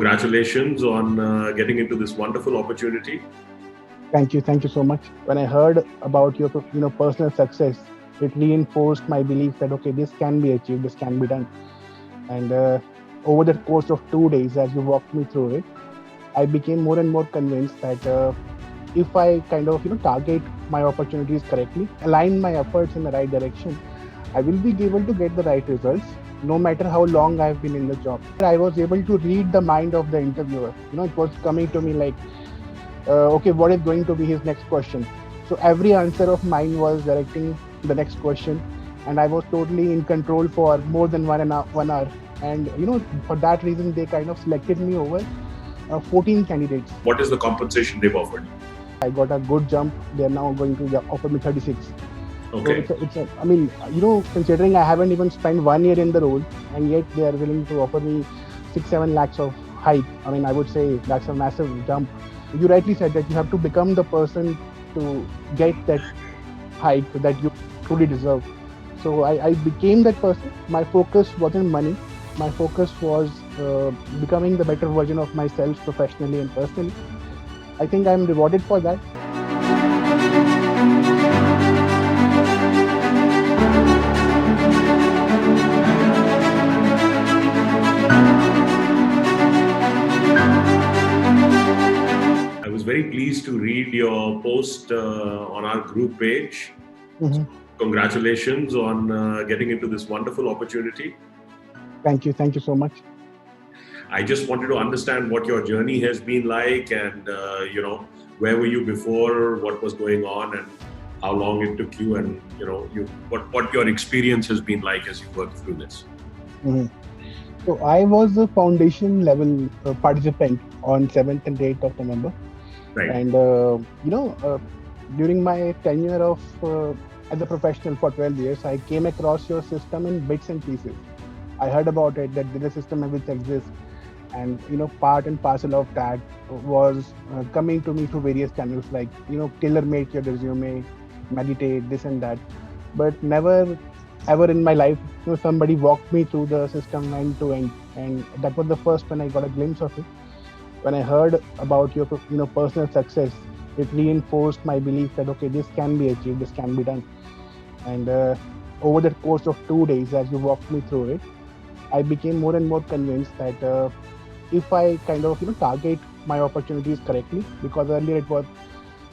Congratulations on getting into this wonderful opportunity. Thank you so much. When I heard about your, personal success, it reinforced my belief that okay, this can be achieved, this can be done. And over the course of 2 days, as you walked me through it, I became more and more convinced that if I kind of, target my opportunities correctly, align my efforts in the right direction, I will be able to get the right results, no matter how long I've been in the job. I was able to read the mind of the interviewer. It was coming to me like, okay, what is going to be his next question? So every answer of mine was directing the next question, and I was totally in control for more than 1 hour. And for that reason, they kind of selected me over 14 candidates. What is the compensation they've offered? I got a good jump. They're now going to offer me 36. Okay. So I mean, considering I haven't even spent 1 year in the role, and yet they are willing to offer me 6-7 lakhs of hike. I mean, I would say that's a massive jump. You rightly said that you have to become the person to get that hike that you truly deserve. So I became that person. My focus wasn't money. My focus was becoming the better version of myself professionally and personally. I think I'm rewarded for that. I was very pleased to read your post on our group page. Mm-hmm. Congratulations on getting into this wonderful opportunity. Thank you so much. I just wanted to understand what your journey has been like, and where were you before, what was going on, and how long it took you, and what your experience has been like as you worked through this. Mm-hmm. So I was a foundation level participant on 7th and 8th of November. Right. And during my tenure of as a professional for 12 years, I came across your system in bits and pieces. I heard about it, that there is a system which exists, and part and parcel of that was coming to me through various channels, like tailor make your resume, meditate, this and that. But never ever in my life, somebody walked me through the system end to end, and that was the first when I got a glimpse of it. When I heard about your, personal success, it reinforced my belief that okay, this can be achieved, this can be done. And over the course of 2 days, as you walked me through it, I became more and more convinced that if I kind of target my opportunities correctly, because earlier it was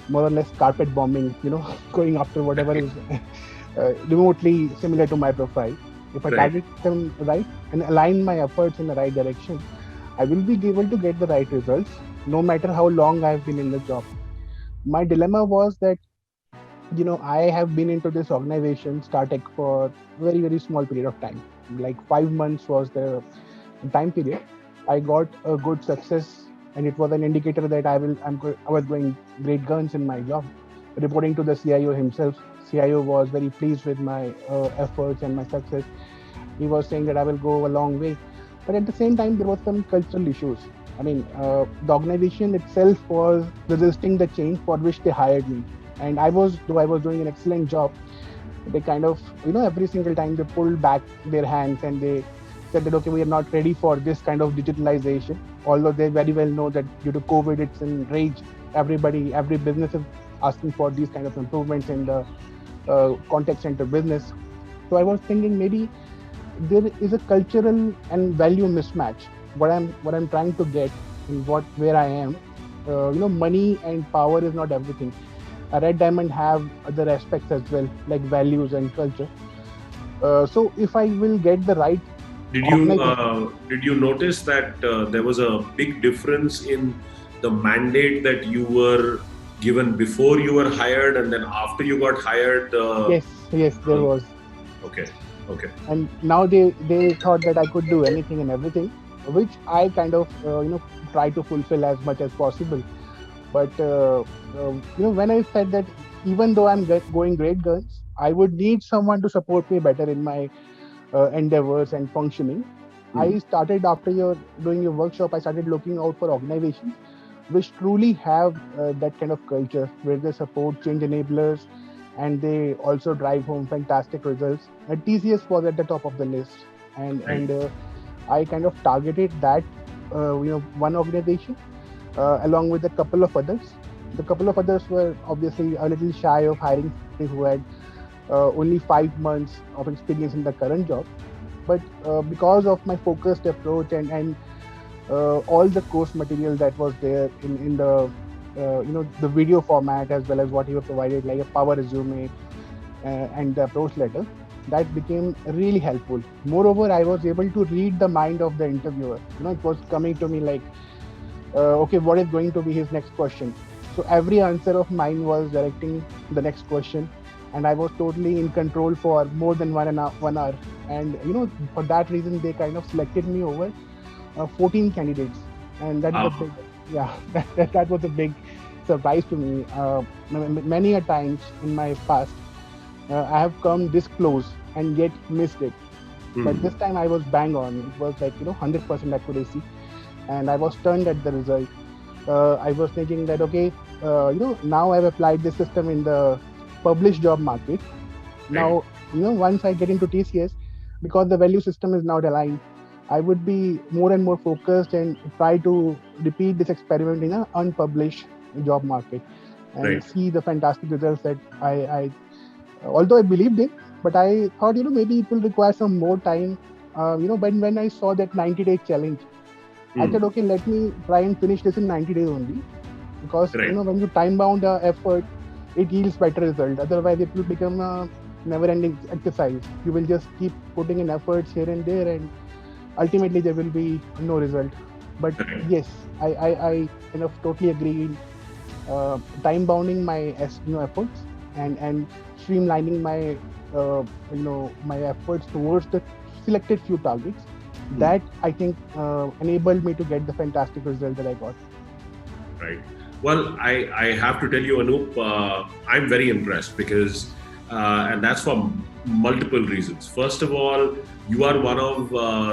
more or less carpet bombing, going after whatever is remotely similar to my profile. If I target them right and align my efforts in the right direction, I will be able to get the right results, no matter how long I've been in the job. My dilemma was that, I have been into this organization, StarTech, for very, very small period of time. Like 5 months was the time period. I got a good success, and it was an indicator that I was going great guns in my job. Reporting to the CIO himself, CIO was very pleased with my efforts and my success. He was saying that I will go a long way. But at the same time, there was some cultural issues. I mean, the organization itself was resisting the change for which they hired me. And though I was doing an excellent job, they kind of, every single time they pulled back their hands, and they said that, okay, we are not ready for this kind of digitalization. Although they very well know that due to COVID, it's in rage. Every business is asking for these kind of improvements in the contact center business. So I was thinking maybe there is a cultural and value mismatch. What I'm trying to get and where I am. Money and power is not everything. A red diamond have other aspects as well, like values and culture. So if I will get the right, did you notice that there was a big difference in the mandate that you were given before you were hired, and then after you got hired? Yes, there was. Okay. And now they thought that I could do anything and everything, which I kind of try to fulfill as much as possible. But when I said that even though I'm going great guns, I would need someone to support me better in my endeavors and functioning. I started, after doing your workshop, I started looking out for organizations which truly have that kind of culture, where they support change enablers, and they also drive home fantastic results. And TCS was at the top of the list, and I kind of targeted that one organization along with a couple of others. The couple of others were obviously a little shy of hiring somebody who had only 5 months of experience in the current job. But because of my focused approach and all the course material that was there in the the video format, as well as what you were provided, like a power resume and the approach letter, that became really helpful. Moreover, I was able to read the mind of the interviewer. It was coming to me like, okay, what is going to be his next question? So every answer of mine was directing the next question, and I was totally in control for more than 1 hour. And for that reason, they kind of selected me over 14 candidates, and that is a Wow. big, yeah, that was a big surprise to me. Many a times in my past, I have come this close and yet missed it. But this Hmm. time I was bang on. It was like 100% accuracy, and I was stunned at the result. I was thinking that, okay, now I've applied this system in the published job market. Right. Now, once I get into TCS, because the value system is now aligned, I would be more and more focused and try to repeat this experiment in an unpublished job market and Right. see the fantastic results that I although I believed it, but I thought, maybe it will require some more time. But when I saw that 90-day challenge, I Hmm. said, okay, let me try and finish this in 90 days only. Because, Right. when you time bound effort, it yields better result. Otherwise, it will become a never ending exercise. You will just keep putting in efforts here and there, and ultimately there will be no result. But Right. yes, I kind of totally agree in time bounding my efforts and streamlining my my efforts towards the selected few targets. Hmm. That I think enabled me to get the fantastic result that I got. Right. Well, I have to tell you, Anup, I'm very impressed because, and that's for multiple reasons. First of all, you are one of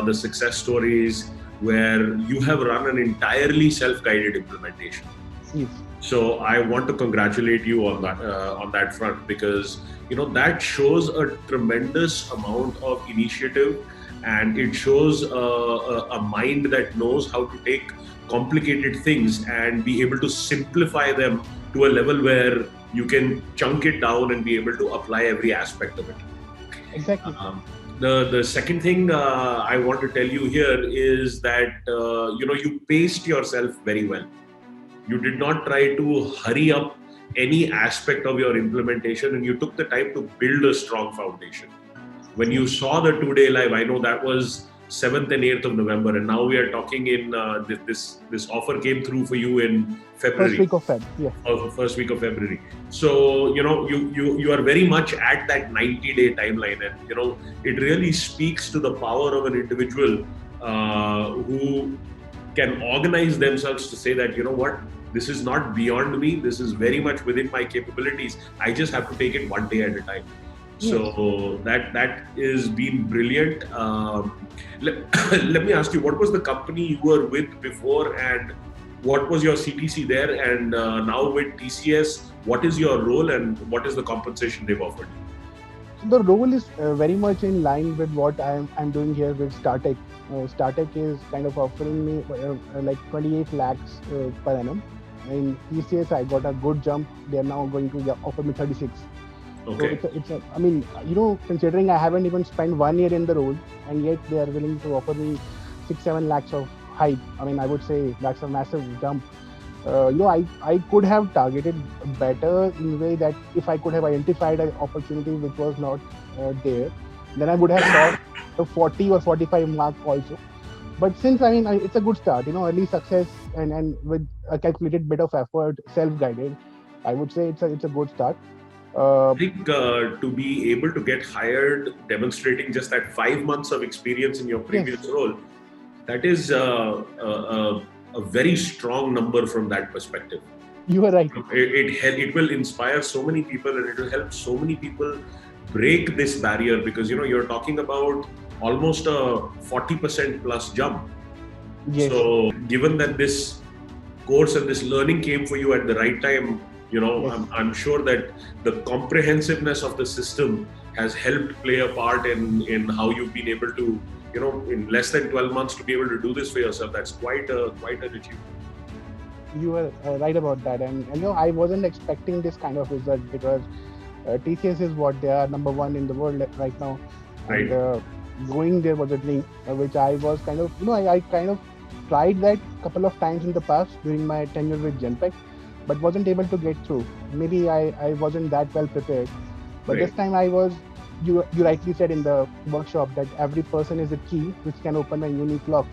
the success stories where you have run an entirely self-guided implementation. Yes. So I want to congratulate you on that front, because that shows a tremendous amount of initiative, and it shows a mind that knows how to take complicated things and be able to simplify them to a level where you can chunk it down and be able to apply every aspect of it. Exactly. Um, the second thing I want to tell you here is that you paced yourself very well. You did not try to hurry up any aspect of your implementation, and you took the time to build a strong foundation. When you Yes. saw the 2 day live, I know that was 7th and 8th of November, and now we are talking in this offer came through for you in First February, week of Feb. Yes. or first week of February. So you are very much at that 90-day timeline, and it really speaks to the power of an individual who can organize themselves to say that, what, this is not beyond me, this is very much within my capabilities, I just have to take it one day at a time. Yes. So that is been brilliant. let, let me ask you, what was the company you were with before, and what was your CTC there, and now with TCS, what is your role and what is the compensation they've offered you? So the role is very much in line with what I'm doing here with Startech. Startech is kind of offering me like 28 lakhs per annum. In TCS, I got a good jump. They are now going to offer me 36. So Okay. I mean, considering I haven't even spent 1 year in the role, and yet they are willing to offer me 6-7 lakhs of hike. I mean, I would say that's a massive jump. I could have targeted better in a way that if I could have identified an opportunity which was not there, then I would have sought the 40 or 45 mark also. But since I mean, it's a good start, early success and with a calculated bit of effort, self-guided, I would say it's a good start. Uh, I think to be able to get hired demonstrating just that 5 months of experience in your yes, previous role, that is a very strong number from that perspective. you are right. It will inspire so many people, and it will help so many people break this barrier, because you're talking about almost a 40% plus jump. Yes, So given that this course and this learning came for you at the right time, yes, I'm sure that the comprehensiveness of the system has helped play a part in how you've been able to in less than 12 months to be able to do this for yourself, that's quite an achievement. You were right about that, and I wasn't expecting this kind of result because TCS is what they are, number one in the world right now, and Right. going there was a dream, which I was kind of I kind of tried that couple of times in the past during my tenure with Genpact, but wasn't able to get through. Maybe I wasn't that well prepared, but this Right. time I was. You rightly said in the workshop that every person is a key which can open a unique lock.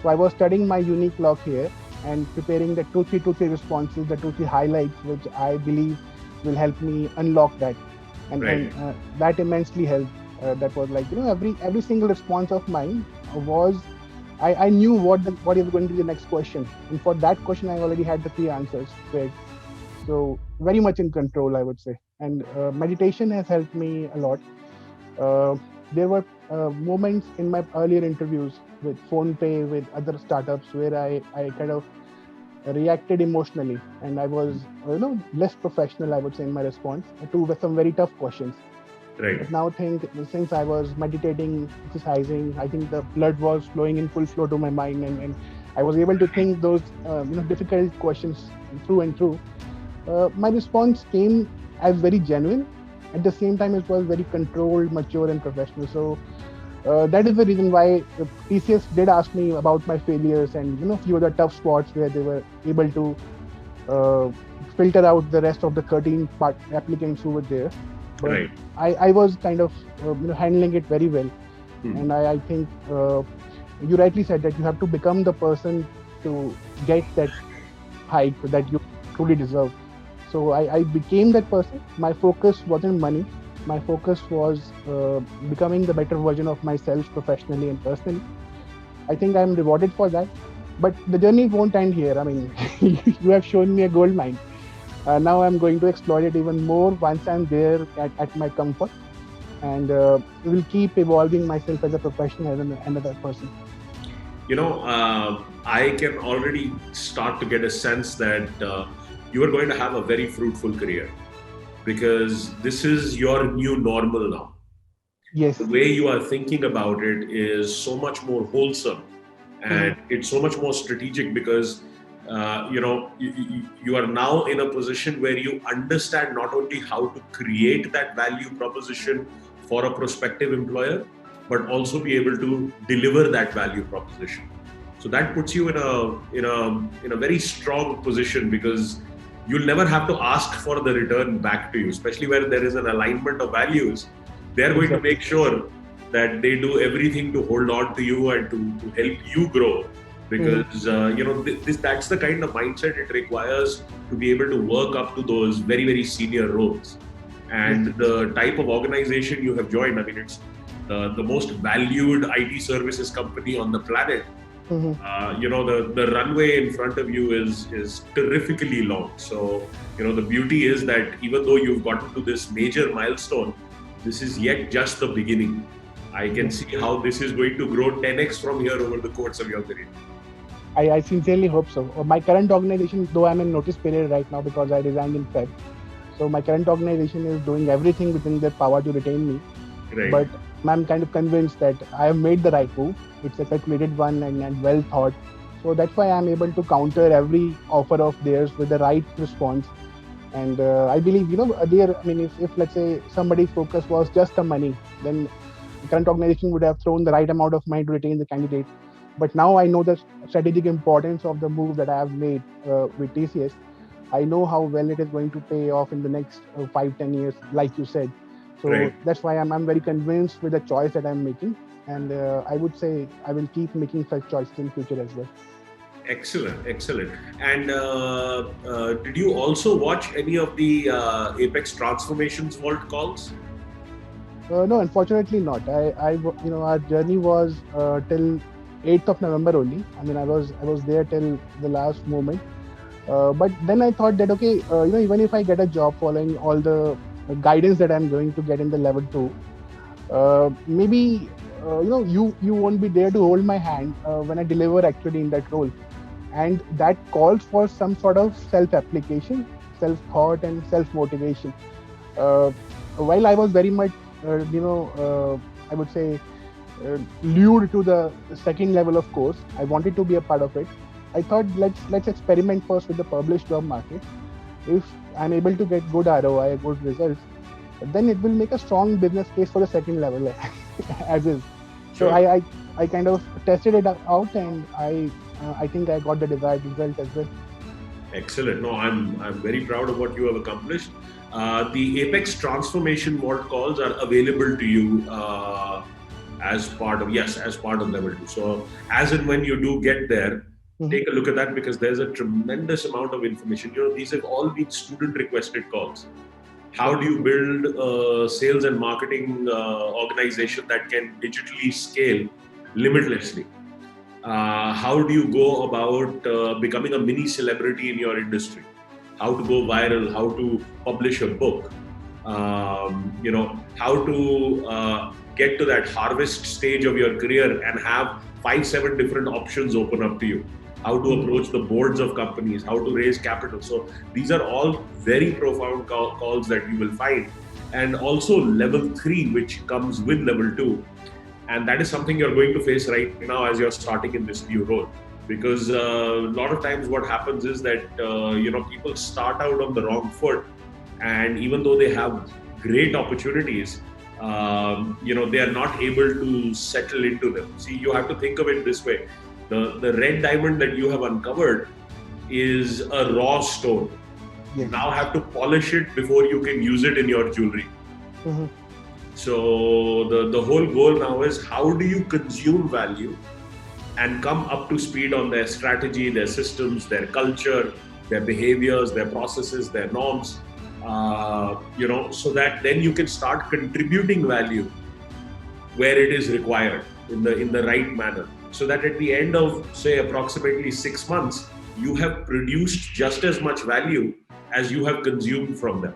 So I was studying my unique lock here and preparing the two, three responses, the two, three highlights, which I believe will help me unlock that, and Right. that immensely helped. That was like every single response of mine was I knew what is going to be the next question, and for that question I already had the three answers prepared. So very much in control, I would say. And meditation has helped me a lot. Uh, there were moments in my earlier interviews with PhonePe, with other startups, where I kind of reacted emotionally, and I was less professional, I would say, in my response to some very tough questions. Right. But now think since I was meditating, exercising, I think the blood was flowing in full flow to my mind, and I was able to think those difficult questions through and through. My response came as very genuine. At the same time, it was very controlled, mature, and professional. So that is the reason why TCS did ask me about my failures and few of the tough spots where they were able to uh, filter out the rest of the 13 applicants who were there. But Right. I was kind of handling it very well, Hmm. and I think you rightly said that you have to become the person to get that hike that you truly deserve. So I became that person. My focus wasn't money. My focus was becoming the better version of myself professionally and personally. I think I'm rewarded for that. But the journey won't end here. I mean, you have shown me a gold mine. Now I'm going to exploit it even more once I'm there at my comfort, and will keep evolving myself as a professional and another person. I can already start to get a sense that you are going to have a very fruitful career because this is your new normal now. The Yes. way you are thinking about it is so much more wholesome, Hmm. and it's so much more strategic because you are now in a position where you understand not only how to create that value proposition for a prospective employer, but also be able to deliver that value proposition. So that puts you in a very strong position because you'll never have to ask for the return back to you, especially where there is an alignment of values. They're going to Exactly. make sure that they do everything to hold on to you and to help you grow Hmm. because that's the kind of mindset it requires to be able to work up to those very very senior roles. Yes. And the type of organization you have joined, I mean, it's the most valued IT services company on the planet. Hmm. The runway in front of you is terrifically long. So the beauty is that even though you've gotten to this major milestone, this is yet just the beginning. I can Yes. see how this is going to grow 10x from here over the course of your career. I sincerely hope so. My current organization, though I'm in notice period right now because I resigned in Feb, so my current organization is doing everything within their power to retain me. Right. But I'm kind of convinced that I have made the right move. It's a calculated one and well thought. So that's why I'm able to counter every offer of theirs with the right response. And I believe, there, I mean, if let's say somebody's focus was just the money, then the current organization would have thrown the right amount of money to retain the candidate. But now I know the strategic importance of the move that I have made with TCS. I know how well it is going to pay off in the next 5, 10 years, like you said. Right. So that's why I'm very convinced with the choice that I'm making. And I would say I will keep making such choices in future as well. Excellent, excellent. And did you also watch any of the Apex Transformations Vault calls? No, unfortunately not. Our journey was till 8th of November only. I mean, I was there till the last moment. But then I thought that okay, even if I get a job following all the guidance that I'm going to get in the level two, maybe you won't be there to hold my hand when I deliver actually in that role, and that calls for some sort of self application, self thought, and self motivation. uh, while I was very much, I would say, lured to the second level of course. I wanted to be a part of it. I thought let's experiment first with the published job market. If I'm able to get good ROI, good results, then it will make a strong business case for the second level as is. So Sure. I kind of tested it out, and I think I got the desired result as well. Excellent. No, I'm very proud of what you have accomplished. The Apex transformation vault calls are available to you as part of as part of level 2. So as and when you do get there, Mhm. take a look at that because there's a tremendous amount of information. These have all been student requested calls. How do you build a sales and marketing organization that can digitally scale limitlessly? How do you go about becoming a mini celebrity in your industry? How to go viral? How to publish a book? How to get to that harvest stage of your career and have 5, 7 different options open up to you. How to approach the boards of companies, how to raise capital. So these are all very profound calls that you will find. And also level 3, which comes with level 2, and that is something you're going to face right now as you're starting in this new role, because a lot of times what happens is that people start out on the wrong foot, and even though they have great opportunities, they are not able to settle into them. See, you have to think of it this way: the red diamond that you have uncovered is a raw stone. You Yes. now have to polish it before you can use it in your jewelry. Hmm. So the whole goal now is how do you consume value and come up to speed on their strategy, their systems, their culture, their behaviors, their processes, their norms, so that then you can start contributing value where it is required in the right manner. So that at the end of say approximately 6 months, you have produced just as much value as you have consumed from them.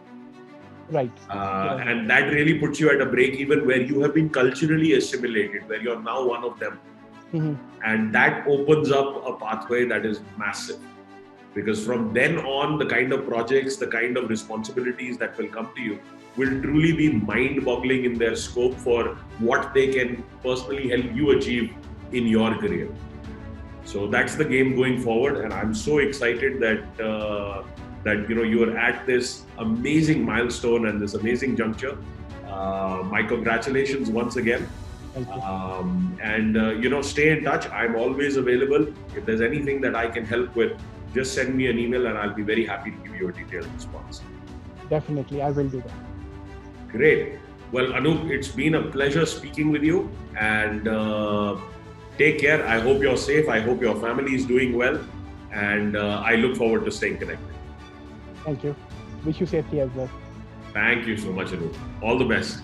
Right. Right. And that really puts you at a break even where you have been culturally assimilated, where you're now one of them. Hmm. And that opens up a pathway that is massive. Because from then on, the kind of projects, the kind of responsibilities that will come to you will truly be mind boggling in their scope for what they can personally help you achieve in your career. So that's the game going forward, and I'm so excited that you are at this amazing milestone and this amazing juncture. My congratulations once again. Thank you. Stay in touch. I'm always available. If there's anything that I can help with, just send me an email, and I'll be very happy to give you a detailed response. Definitely, I will do that. Great. Well, Anup, it's been a pleasure speaking with you, and take care. I hope you're safe. I hope your family is doing well, and I look forward to staying connected. Thank you. Wish you safety as well. Thank you so much, Anup. All the best.